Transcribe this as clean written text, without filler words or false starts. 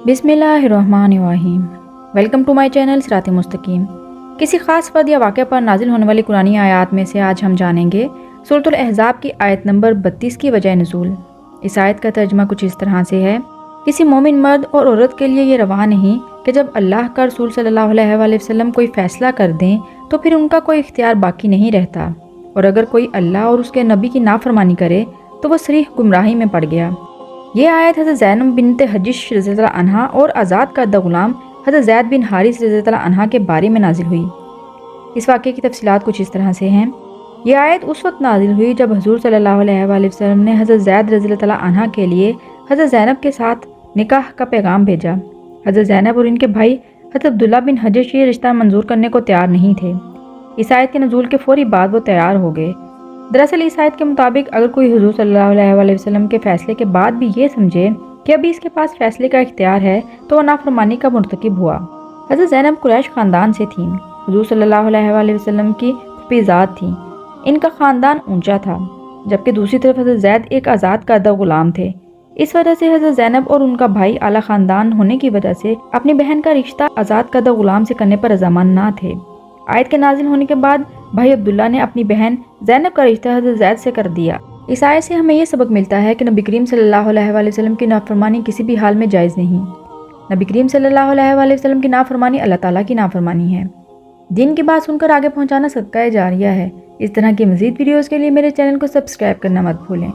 بسم اللہ الرحمن الرحیم۔ ویلکم ٹو مائی چینل صراط مستقیم۔ کسی خاص فرد یا واقعہ پر نازل ہونے والی قرآنی آیات میں سے آج ہم جانیں گے سورۃ الاحزاب کی آیت نمبر 32 کی وجہ نزول۔ اس آیت کا ترجمہ کچھ اس طرح سے ہے: کسی مومن مرد اور عورت کے لیے یہ روا نہیں کہ جب اللہ کا رسول صلی اللہ علیہ وآلہ وسلم کوئی فیصلہ کر دیں تو پھر ان کا کوئی اختیار باقی نہیں رہتا، اور اگر کوئی اللہ اور اس کے نبی کی نافرمانی کرے تو وہ صریح گمراہی میں پڑ گیا۔ یہ آیت حضرت زینب بنت حجش رضی اللہ عنہا اور آزاد کردہ غلام حضرت زید بن حارث رضی اللہ عنہا کے بارے میں نازل ہوئی۔ اس واقعے کی تفصیلات کچھ اس طرح سے ہیں۔ یہ آیت اس وقت نازل ہوئی جب حضور صلی اللہ علیہ وآلہ وسلم نے حضرت زید رضی اللہ عنہا کے لیے حضرت زینب کے ساتھ نکاح کا پیغام بھیجا۔ حضرت زینب اور ان کے بھائی حضرت عبداللہ بن حجش یہ رشتہ منظور کرنے کو تیار نہیں تھے۔ اس آیت کے نزول کے فوری بعد وہ تیار ہو گئے۔ دراصل اس آیت کے مطابق اگر کوئی حضور صلی اللہ علیہ وآلہ وسلم کے فیصلے کے بعد بھی یہ سمجھے کہ ابھی اس کے پاس فیصلے کا اختیار ہے تو وہ نافرمانی کا مرتکب ہوا۔ حضرت زینب قریش خاندان سے تھیں، حضور صلی اللہ علیہ وآلہ وسلم کی پھوپھی ذات تھیں۔ ان کا خاندان اونچا تھا، جبکہ دوسری طرف حضرت زید ایک آزاد کردہ غلام تھے۔ اس وجہ سے حضرت زینب اور ان کا بھائی اعلیٰ خاندان ہونے کی وجہ سے اپنی بہن کا رشتہ آزاد کردہ غلام سے کرنے پر رضامند نہ تھے۔ آیت کے نازل ہونے کے بعد بھائی عبداللہ نے اپنی بہن زینب کا رشتہ حضرت زید سے کر دیا۔ اس آیت سے ہمیں یہ سبق ملتا ہے کہ نبی کریم صلی اللہ علیہ وآلہ وسلم کی نافرمانی کسی بھی حال میں جائز نہیں۔ نبی کریم صلی اللہ علیہ وآلہ وسلم کی نافرمانی اللہ تعالیٰ کی نافرمانی ہے۔ دین کی بات سن کر آگے پہنچانا صدقہ جاریہ ہے۔ اس طرح کی مزید ویڈیوز کے لیے میرے چینل کو سبسکرائب کرنا مت بھولیں۔